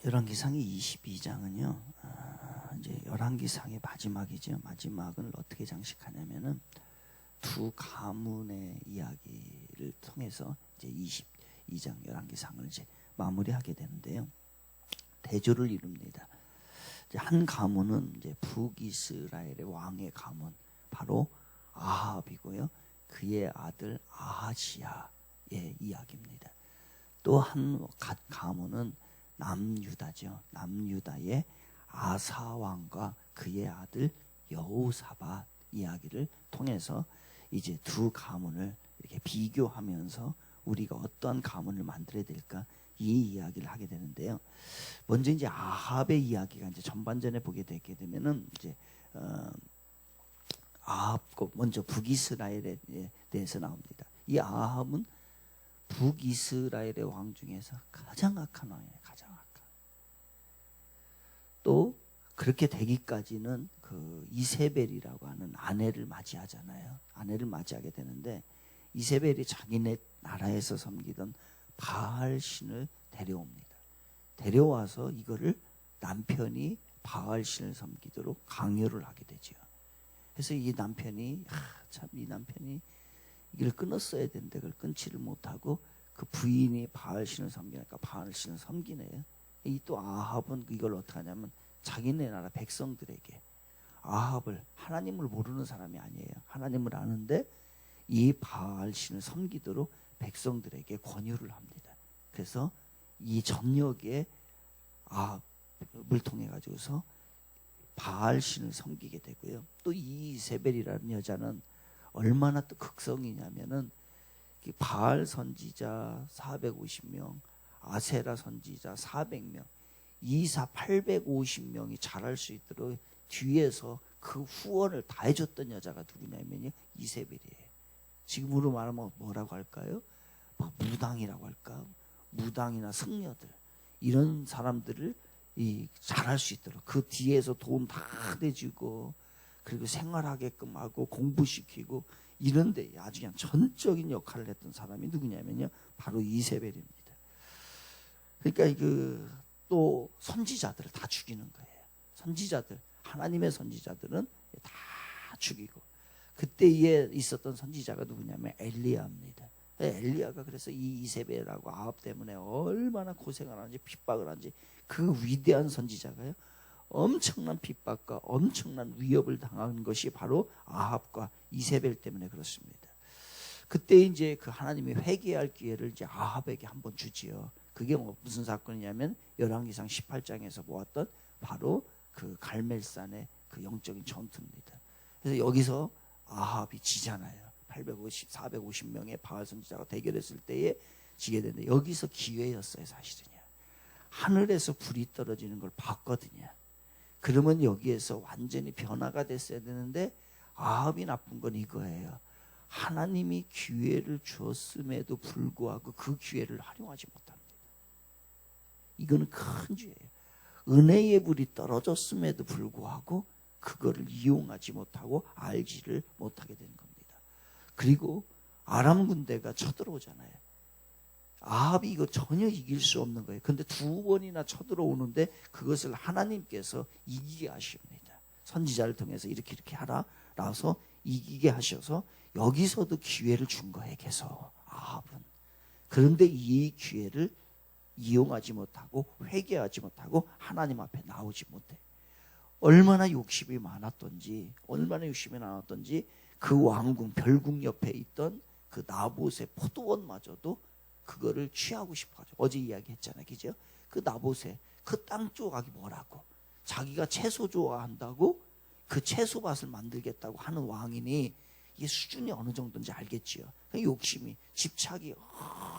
열왕기상 22장은요, 이제 열왕기상의 마지막이죠. 마지막은 어떻게 장식하냐면은 두 가문의 이야기를 통해서 이제 22장 열왕기상을 이제 마무리하게 되는데요. 대조를 이룹니다. 이제 한 가문은 이제 북이스라엘의 왕의 가문, 바로 아합이고요. 그의 아들 아하시야의 이야기입니다. 또 한 가문은 남유다죠. 남유다의 아사 왕과 그의 아들 여호사밧 이야기를 통해서 이제 두 가문을 이렇게 비교하면서 우리가 어떠한 가문을 만들어야 될까, 이 이야기를 하게 되는데요. 먼저 이제 아합의 이야기가 이제 전반전에 보게 되게 되면은 이제 아합, 먼저 북이스라엘에 대해서 나옵니다. 이 아합은 북이스라엘의 왕 중에서 가장 악한 왕이에요. 가장 악한. 또 그렇게 되기까지는 그 이세벨이라고 하는 아내를 맞이하잖아요. 아내를 맞이하게 되는데, 이세벨이 자기네 나라에서 섬기던 바알 신을 데려옵니다. 데려와서 이거를 남편이 바알 신을 섬기도록 강요를 하게 되죠. 그래서 이 남편이 참 이 남편이 이걸 끊었어야 되는데 그걸 끊지를 못하고 그 부인이 바알 신을 섬기니까 바알 신을 섬기네요. 이 또 아합은 이걸 어떻게 하냐면 자기네 나라 백성들에게, 아합을, 하나님을 모르는 사람이 아니에요. 하나님을 아는데 이 바알 신을 섬기도록 백성들에게 권유를 합니다. 그래서 이 전역에 아합을 통해 가지고서 바알 신을 섬기게 되고요. 또 이 이세벨이라는 여자는 얼마나 또 극성이냐면은 바알 선지자 450명, 아세라 선지자 400명, 이사 850명이 잘할 수 있도록 뒤에서 그 후원을 다 해줬던 여자가 누구냐면요, 이세벨이에요. 지금으로 말하면 뭐라고 할까요? 무당이라고 할까? 무당이나 승려들, 이런 사람들을 잘할 수 있도록 그 뒤에서 돈 다 내주고, 그리고 생활하게끔 하고 공부시키고 이런데 아주 그냥 전적인 역할을 했던 사람이 누구냐면요, 바로 이세벨입니다. 그러니까 또 선지자들을 다 죽이는 거예요. 선지자들, 하나님의 선지자들은 다 죽이고, 그때에 있었던 선지자가 누구냐면 엘리야입니다. 엘리야가 그래서 이 이세벨하고 아합 때문에 얼마나 고생을 하는지, 핍박을 하는지, 그 위대한 선지자가요, 엄청난 핍박과 엄청난 위협을 당한 것이 바로 아합과 이세벨 때문에 그렇습니다. 그때 이제 그 하나님이 회개할 기회를 이제 아합에게 한번 주지요. 그게 무슨 사건이냐면 열왕기상 18장에서 보았던 바로 그 갈멜산의 그 영적인 전투입니다. 그래서 여기서 아합이 지잖아요. 450명의 바알 선지자가 대결했을 때에 지게 되는데, 여기서 기회였어요. 사실은요, 하늘에서 불이 떨어지는 걸 봤거든요. 그러면 여기에서 완전히 변화가 됐어야 되는데, 아합이 나쁜 건 이거예요. 하나님이 기회를 주었음에도 불구하고 그 기회를 활용하지 못합니다. 이거는 큰 죄예요. 은혜의 불이 떨어졌음에도 불구하고 그거를 이용하지 못하고 알지를 못하게 되는 겁니다. 그리고 아람 군대가 쳐들어오잖아요. 아합이 이거 전혀 이길 수 없는 거예요. 근데 두 번이나 쳐들어오는데 그것을 하나님께서 이기게 하십니다. 선지자를 통해서 이렇게 하라 라서 이기게 하셔서 여기서도 기회를 준 거예요. 계속 아합은. 그런데 이 기회를 이용하지 못하고 회개하지 못하고 하나님 앞에 나오지 못해. 얼마나 욕심이 많았던지 그 왕궁 별궁 옆에 있던 그 나봇의 포도원마저도 그거를 취하고 싶어가지고, 어제 이야기했잖아요, 그죠? 그 나봇의 그 땅 조각이 뭐라고, 자기가 채소 좋아한다고 그 채소밭을 만들겠다고 하는 왕이니 이게 수준이 어느 정도인지 알겠지요. 욕심이, 집착이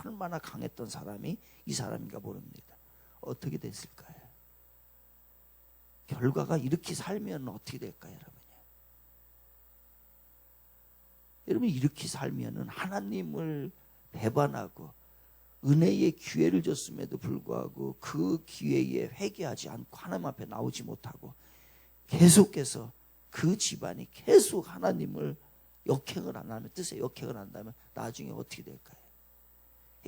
얼마나 강했던 사람이 이 사람인가 모릅니다. 어떻게 됐을까요? 결과가 이렇게 살면 어떻게 될까요, 여러분? 여러분, 이렇게 살면은 하나님을 배반하고 은혜의 기회를 줬음에도 불구하고 그 기회에 회개하지 않고 하나님 앞에 나오지 못하고 계속해서 그 집안이 계속 하나님을 역행을 안 하면, 뜻에 역행을 한다면 나중에 어떻게 될까요?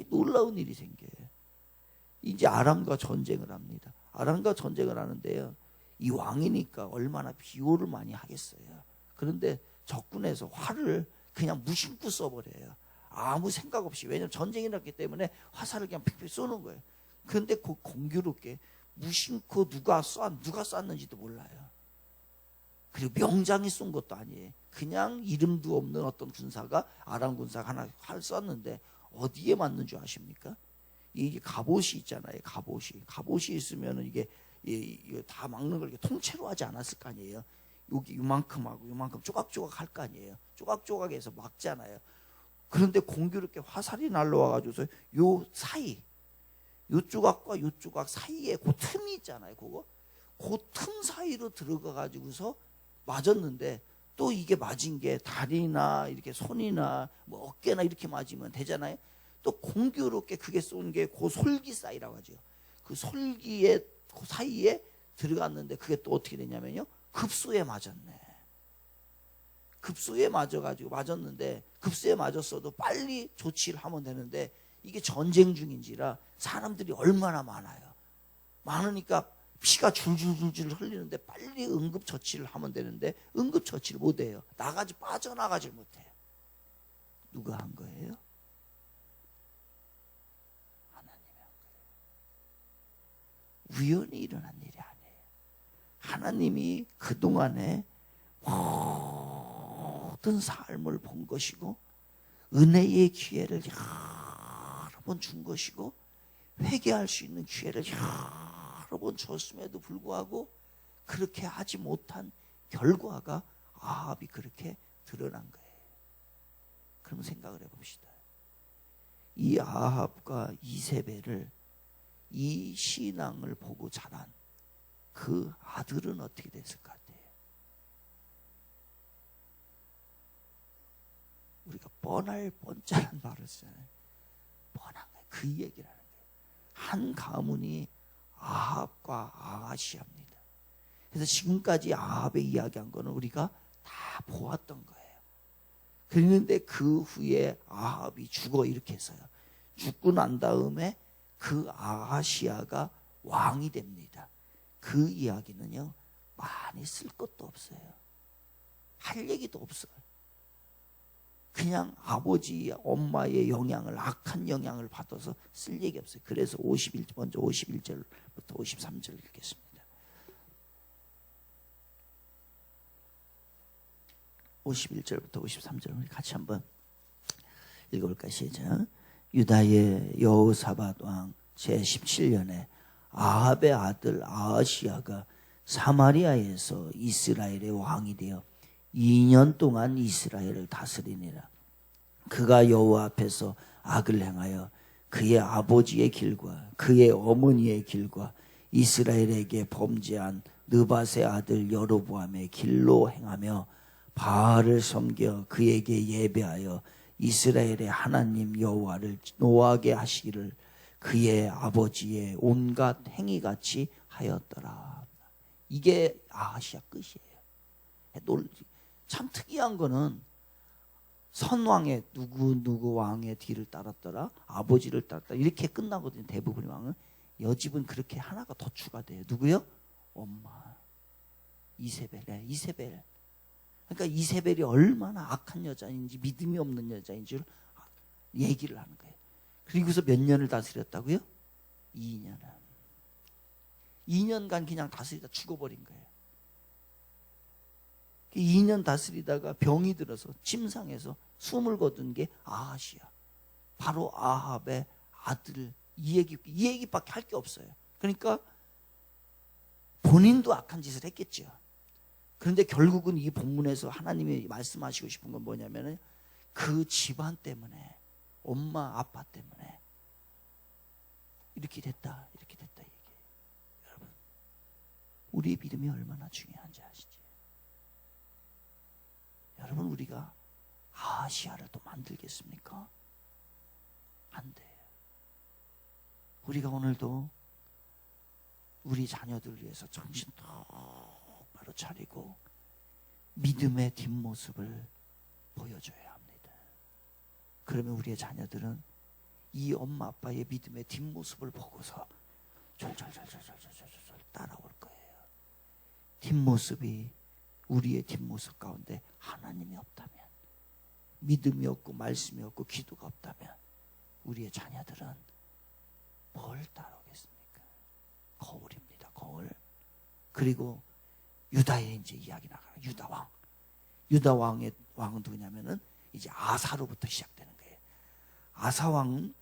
놀라운 일이 생겨요. 이제 아람과 전쟁을 합니다. 아람과 전쟁을 하는데요. 이 왕이니까 얼마나 비호를 많이 하겠어요. 그런데 적군에서 활을 그냥 무심코 써버려요. 아무 생각 없이. 왜냐면 전쟁이 났기 때문에 화살을 그냥 픽픽 쏘는 거예요. 그런데 그 공교롭게 무심코 누가 쐈는지도 몰라요. 그리고 명장이 쏜 것도 아니에요. 그냥 이름도 없는 어떤 군사가 아람 군사가 하나 활 쐈는데 어디에 맞는 줄 아십니까? 이게 갑옷이 있잖아요. 갑옷이 있으면은 이게 다 막는 걸 통째로 하지 않았을 거 아니에요. 여기 이만큼 하고 이만큼 조각조각 할 거 아니에요. 조각조각해서 막잖아요. 그런데 공교롭게 화살이 날라와가지고서 요 사이, 요 조각과 요 조각 사이에 그 틈이 있잖아요. 그거 그 틈 사이로 들어가가지고서 맞았는데 또 이게 맞은 게 다리나 이렇게 손이나 뭐 어깨나 이렇게 맞으면 되잖아요. 또 공교롭게 그게 쏜 게 그 솔기 사이라고 하죠. 그 솔기의 그 사이에 들어갔는데 그게 또 어떻게 되냐면요. 급소에 맞았네. 급소에 맞았는데 급소에 맞았어도 빨리 조치를 하면 되는데 이게 전쟁 중인지라 사람들이 얼마나 많아요. 많으니까 피가 줄줄줄줄 흘리는데 빨리 응급처치를 하면 되는데 응급처치를 못해요. 빠져나가질 못해요. 누가 한 거예요? 하나님이 한 거예요. 우연히 일어난 일이 아니에요. 하나님이 그동안에 모든 삶을 본 것이고 은혜의 기회를 여러 번 준 것이고 회개할 수 있는 기회를 여러 번 줬음에도 불구하고 그렇게 하지 못한 결과가 아합이 그렇게 드러난 거예요. 그럼 생각을 해봅시다. 이 아합과 이세벨을 이 신앙을 보고 자란 그 아들은 어떻게 됐을 것 같아요? 우리가 뻔할 뻔짜란 말을 쓰잖아요. 뻔한 거예요. 그 얘기를 하는 거예요. 한 가문이 아합과 아하시아입니다. 그래서 지금까지 아합의 이야기한 거는 우리가 다 보았던 거예요. 그런데 그 후에 아합이 죽어 이렇게 했어요. 죽고 난 다음에 그 아하시아가 왕이 됩니다. 그 이야기는요 많이 쓸 것도 없어요. 할 얘기도 없어요. 그냥 아버지 엄마의 악한 영향을 받아서 쓸 얘기 없어요. 그래서 먼저 51절부터 53절 읽겠습니다. 51절부터 53절 우리 같이 한번 읽어볼까요? 시작. 유다의 여호사밧 왕 제17년에 아합의 아들 아하시아가 사마리아에서 이스라엘의 왕이 되어 2년 동안 이스라엘을 다스리니라. 그가 여호와 앞에서 악을 행하여 그의 아버지의 길과 그의 어머니의 길과 이스라엘에게 범죄한 느밧의 아들 여로보암의 길로 행하며 바알을 섬겨 그에게 예배하여 이스라엘의 하나님 여호와를 노하게 하시기를 그의 아버지의 온갖 행위같이 하였더라. 이게 아하시아 끝이에요. 참 특이한 거는 선왕의 누구 왕의 뒤를 따랐더라, 아버지를 따랐더라 이렇게 끝나거든요. 대부분의 왕은. 여집은 그렇게 하나가 더 추가돼요. 누구요? 엄마 이세벨. 그러니까 이세벨이 얼마나 악한 여자인지 믿음이 없는 여자인지를 얘기를 하는 거예요. 그리고서 몇 년을 다스렸다고요? 2년간 그냥 다스리다 죽어버린 거예요. 2년 다스리다가 병이 들어서 침상에서 숨을 거둔 게 아하시야. 바로 아합의 아들. 이 얘기밖에 할 게 없어요. 그러니까 본인도 악한 짓을 했겠죠. 그런데 결국은 이 본문에서 하나님이 말씀하시고 싶은 건 뭐냐면은 그 집안 때문에, 엄마 아빠 때문에 이렇게 됐다 얘기해요. 여러분, 우리의 믿음이 얼마나 중요한지 아시죠? 여러분, 우리가 아하시아를 또 만들겠습니까? 안 돼요. 우리가 오늘도 우리 자녀들을 위해서 정신 똑바로 차리고 믿음의 뒷모습을 보여줘야 합니다. 그러면 우리의 자녀들은 이 엄마 아빠의 믿음의 뒷모습을 보고서 따라올 거예요. 뒷모습이, 우리의 뒷모습 가운데 하나님이 없다면, 믿음이 없고 말씀이 없고 기도가 없다면 우리의 자녀들은 뭘 따라오겠습니까? 거울입니다. 거울. 그리고 유다의 이제 이야기 나가요. 유다 왕. 유다 왕의 왕은 누구냐면은 이제 아사로부터 시작되는 거예요. 아사 왕은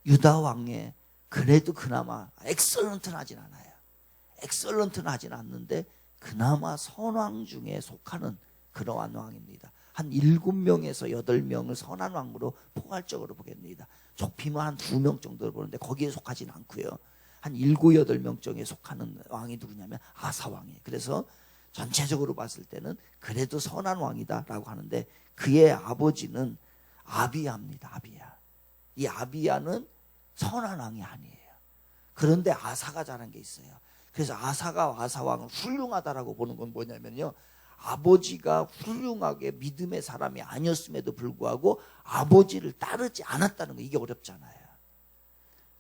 유다 왕의 그래도 그나마 엑설런트는 하진 않아요. 엑설런트는 하진 않는데 그나마 선왕 중에 속하는 그러한 왕입니다. 한 7명에서 8명을 선한 왕으로 포괄적으로 보겠습니다. 좁히면 한 2명 정도를 보는데 거기에 속하진 않고요. 한 7, 8명 중에 속하는 왕이 누구냐면 아사 왕이에요. 그래서 전체적으로 봤을 때는 그래도 선한 왕이다라고 하는데 그의 아버지는 아비야입니다. 아비야. 이 아비야는 선한 왕이 아니에요. 그런데 아사가 잘한 게 있어요. 그래서 아사가 아사 왕을 훌륭하다라고 보는 건 뭐냐면요, 아버지가 훌륭하게 믿음의 사람이 아니었음에도 불구하고 아버지를 따르지 않았다는 거, 이게 어렵잖아요.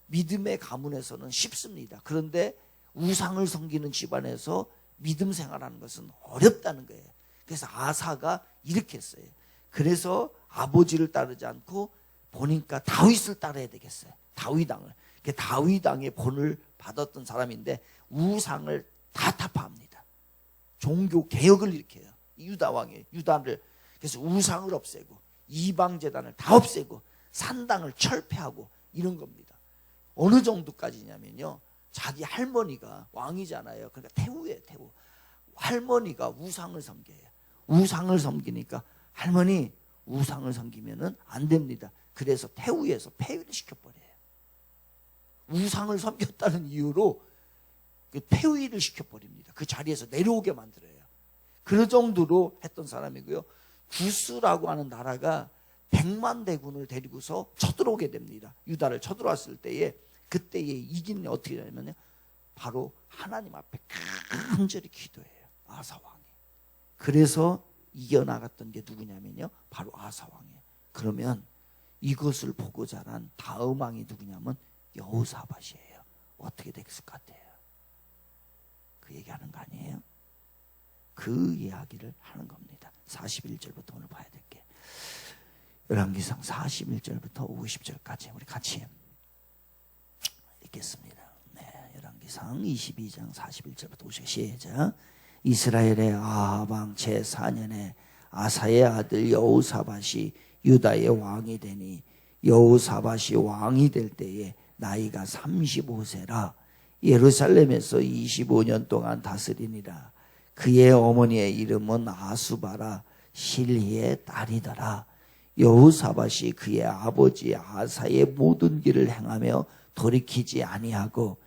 믿음의 가문에서는 쉽습니다. 그런데 우상을 섬기는 집안에서 믿음 생활하는 것은 어렵다는 거예요. 그래서 아사가 이렇게 했어요. 그래서 아버지를 따르지 않고 보니까 다윗을 따라야 되겠어요. 다윗왕을. 다윗왕의 본을 받았던 사람인데 우상을 다 타파합니다. 종교 개혁을 일으켜요. 유다 왕의 유다를. 그래서 우상을 없애고 이방 제단을 다 없애고 산당을 철폐하고 이런 겁니다. 어느 정도까지냐면요, 자기 할머니가 왕이잖아요. 그러니까 태우예요. 태우. 할머니가 우상을 섬겨요. 우상을 섬기니까 할머니, 우상을 섬기면은 안 됩니다. 그래서 태우에서 폐위를 시켜버려요. 우상을 섬겼다는 이유로 폐위를 시켜버립니다. 그 자리에서 내려오게 만들어요. 그 정도로 했던 사람이고요. 구스라고 하는 나라가 100만 대군을 데리고서 쳐들어오게 됩니다. 유다를 쳐들어왔을 때에, 그때에 이기는 어떻게 되냐면요, 바로 하나님 앞에 간절히 기도해요. 아사 왕이. 그래서 이겨나갔던 게 누구냐면요, 바로 아사 왕이에요. 그러면 이것을 보고 자란 다음 왕이 누구냐면 여호사밧이에요. 어떻게 됐을 것 같아요? 그 얘기하는 거 아니에요? 그 이야기를 하는 겁니다. 41절부터 오늘 봐야 될 게, 열왕기상 41절부터 50절까지 우리 같이 읽겠습니다. 네, 열왕기상 22장 41절부터 50절 시작. 이스라엘의 아합 왕 제4년에 아사의 아들 여호사밧이 유다의 왕이 되니 여호사밧이 왕이 될 때에 나이가 35세라 예루살렘에서 25년 동안 다스리니라. 그의 어머니의 이름은 아수바라 실히의 딸이더라. 여호사밧이 그의 아버지 아사의 모든 길을 행하며 돌이키지 아니하고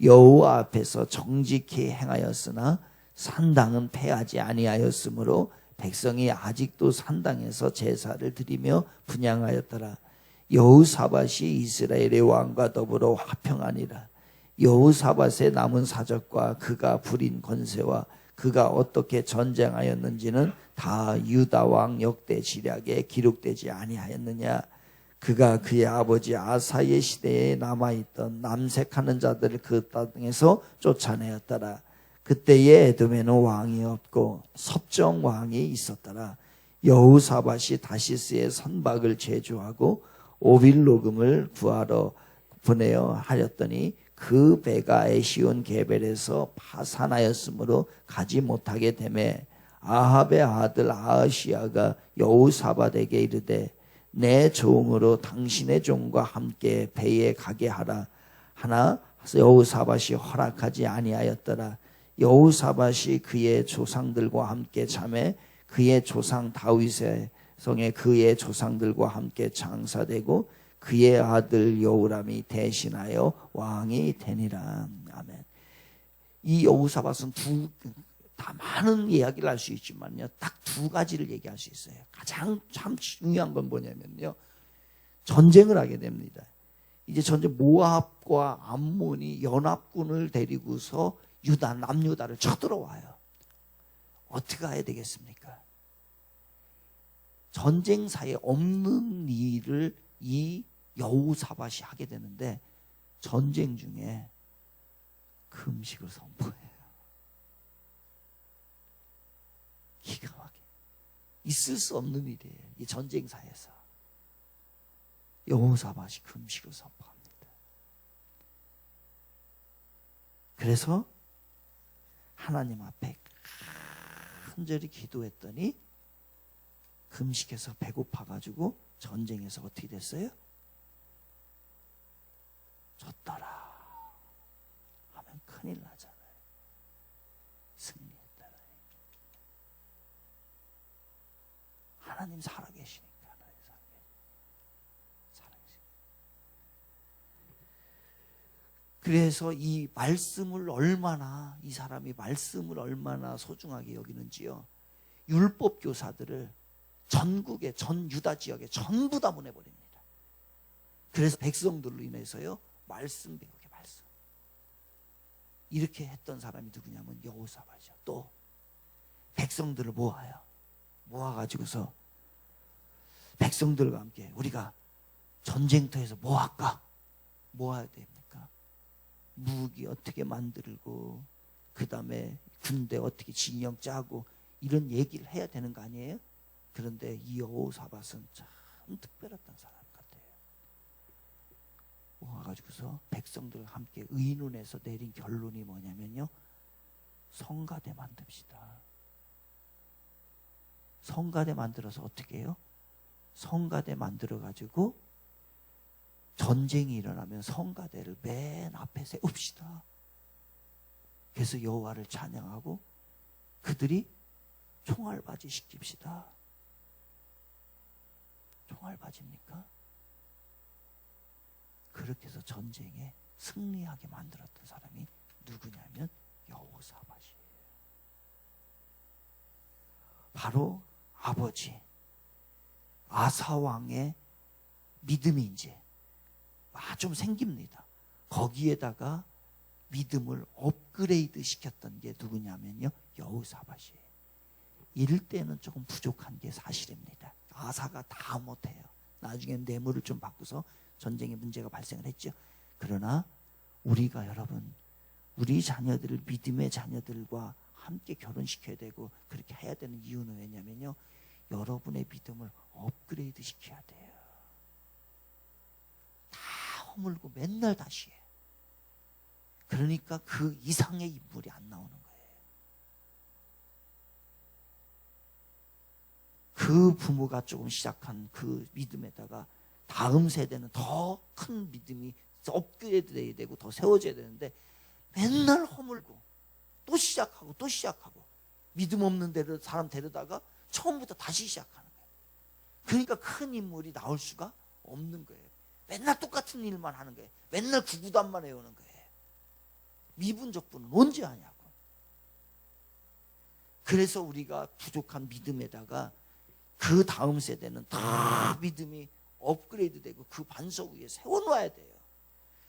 여호와 앞에서 정직히 행하였으나 산당은 패하지 아니하였으므로 백성이 아직도 산당에서 제사를 드리며 분향하였더라. 여호사밧이 이스라엘의 왕과 더불어 화평하니라. 여호사밧의 남은 사적과 그가 부린 권세와 그가 어떻게 전쟁하였는지는 다 유다 왕 역대 지략에 기록되지 아니하였느냐. 그가 그의 아버지 아사의 시대에 남아있던 남색하는 자들을 그 땅에서 쫓아내었더라. 그때에 에돔에는 왕이 없고 섭정 왕이 있었더라. 여호사밧이 다시스의 선박을 제주하고 오빌로금을 구하러 보내어 하였더니 그 배가 에시온 게벨에서 파산하였으므로 가지 못하게 되매 아합의 아들 아하시야가 여호사밧에게 이르되 내 종으로 당신의 종과 함께 배에 가게 하라 하나 여호사밧이 허락하지 아니하였더라. 여호사밧이 그의 조상들과 함께 잠에 그의 조상 다윗의 성에 그의 조상들과 함께 장사되고 그의 아들 여호람이 대신하여 왕이 되니라. 아멘. 이 여호사밧은 다 많은 이야기를 할 수 있지만요, 딱 2가지를 얘기할 수 있어요. 가장 참 중요한 건 뭐냐면요, 전쟁을 하게 됩니다. 이제 전쟁, 모압과 암몬이 연합군을 데리고서 유다, 남유다를 쳐들어와요. 어떻게 해야 되겠습니까? 전쟁사에 없는 일을 이 여호사밧이 하게 되는데, 전쟁 중에 그 음식을 선포해요. 기가 막혀. 있을 수 없는 일이에요. 이 전쟁사에서. 여호사밧이 그 음식을 선포합니다. 그래서 하나님 앞에 간절히 기도했더니 그 음식에서 배고파가지고 전쟁에서 어떻게 됐어요? 졌더라 하면 큰일 나잖아요. 승리했다는 얘기. 하나님 살아계시니까. 하나님 살아계시니까. 그래서 이 말씀을 얼마나, 이 사람이 말씀을 얼마나 소중하게 여기는지요. 율법 교사들을 전국에, 전 유다 지역에 전부 다 보내버립니다. 그래서 백성들로 인해서요, 말씀 배우게, 말씀. 이렇게 했던 사람이 누구냐면 여호사밧이죠. 또 백성들을 모아요. 모아가지고서 백성들과 함께 우리가 전쟁터에서 뭐 할까? 뭐 해야 됩니까? 무기 어떻게 만들고, 그 다음에 군대 어떻게 진영 짜고, 이런 얘기를 해야 되는 거 아니에요? 그런데 이 여호사밧은 참 특별했던 사람 같아요. 모아가지고서 백성들과 함께 의논해서 내린 결론이 뭐냐면요, 성가대 만듭시다. 성가대 만들어서 어떻게 해요? 성가대 만들어가지고 전쟁이 일어나면 성가대를 맨 앞에 세웁시다. 그래서 여호와를 찬양하고 그들이 총알바지 시킵시다. 총알바지입니까? 그렇게 해서 전쟁에 승리하게 만들었던 사람이 누구냐면 여호사밧이에요. 바로 아버지 아사 왕의 믿음이 이제 좀 생깁니다. 거기에다가 믿음을 업그레이드 시켰던 게 누구냐면요, 여호사밧이에요. 이럴 때는 조금 부족한 게 사실입니다. 아사가 다 못해요. 나중에 뇌물을 좀 받고서 전쟁의 문제가 발생을 했죠. 그러나 우리가, 여러분, 우리 자녀들을 믿음의 자녀들과 함께 결혼시켜야 되고 그렇게 해야 되는 이유는 왜냐면요, 여러분의 믿음을 업그레이드 시켜야 돼요. 다 허물고 맨날 다시 해. 그러니까 그 이상의 인물이 안 나오는 거예요. 그 부모가 조금 시작한 그 믿음에다가 다음 세대는 더 큰 믿음이 업그레이드 돼야 되고 더 세워져야 되는데 맨날 허물고 또 시작하고 또 시작하고, 믿음 없는 데로 사람 데려다가 처음부터 다시 시작하는 거예요. 그러니까 큰 인물이 나올 수가 없는 거예요. 맨날 똑같은 일만 하는 거예요. 맨날 구구단만 외우는 거예요. 미분적분은 언제 하냐고. 그래서 우리가 부족한 믿음에다가 그 다음 세대는 다 믿음이 업그레이드 되고 그 반석 위에 세워놔야 돼요.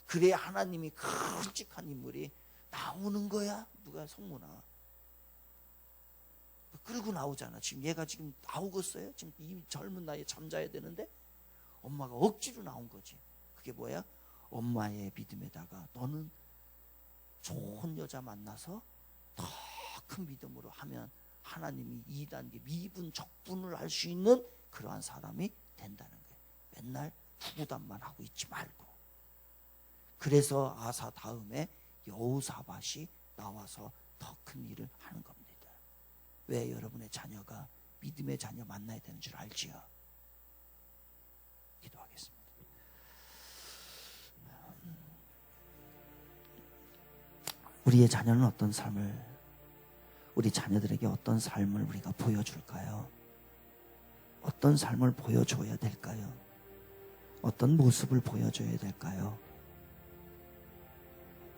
그래야 하나님이 큼직한 인물이 나오는 거야. 누가 성모나 끌고 나오잖아. 지금 얘가 지금 나오겠어요? 지금 이 젊은 나이에 잠자야 되는데 엄마가 억지로 나온 거지. 그게 뭐야? 엄마의 믿음에다가 너는 좋은 여자 만나서 더 큰 믿음으로 하면 하나님이 2단계 미분 적분을 알 수 있는 그러한 사람이 된다는 거예요. 맨날 구구단만 하고 있지 말고. 그래서 아사 다음에 여호사밧이 나와서 더 큰 일을 하는 겁니다. 왜? 여러분의 자녀가 믿음의 자녀 만나야 되는 줄 알지요? 기도하겠습니다. 우리의 자녀는 어떤 삶을, 우리 자녀들에게 어떤 삶을 우리가 보여줄까요? 어떤 삶을 보여줘야 될까요? 어떤 모습을 보여줘야 될까요?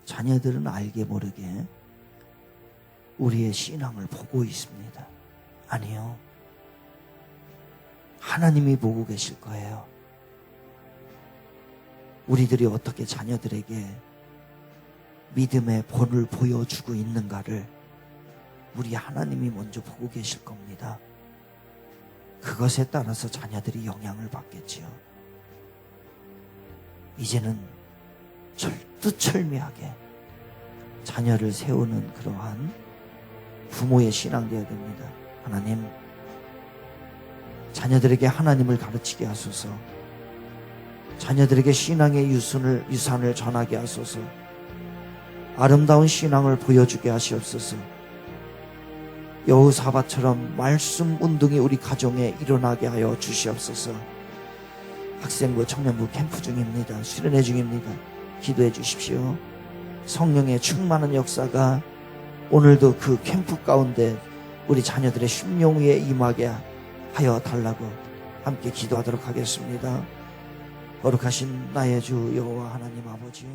자녀들은 알게 모르게 우리의 신앙을 보고 있습니다. 아니요. 하나님이 보고 계실 거예요. 우리들이 어떻게 자녀들에게 믿음의 본을 보여주고 있는가를 우리 하나님이 먼저 보고 계실 겁니다. 그것에 따라서 자녀들이 영향을 받겠지요. 이제는 철두철미하게 자녀를 세우는 그러한 부모의 신앙 되어야 됩니다. 하나님, 자녀들에게 하나님을 가르치게 하소서. 자녀들에게 신앙의 유산을 전하게 하소서. 아름다운 신앙을 보여주게 하시옵소서. 여호사밧처럼 말씀 운동이 우리 가정에 일어나게 하여 주시옵소서. 학생부, 청년부 캠프 중입니다. 수련회 중입니다. 기도해 주십시오. 성령의 충만한 역사가 오늘도 그 캠프 가운데 우리 자녀들의 심령 위에 임하게 하여 달라고 함께 기도하도록 하겠습니다. 거룩하신 나의 주 여호와 하나님 아버지,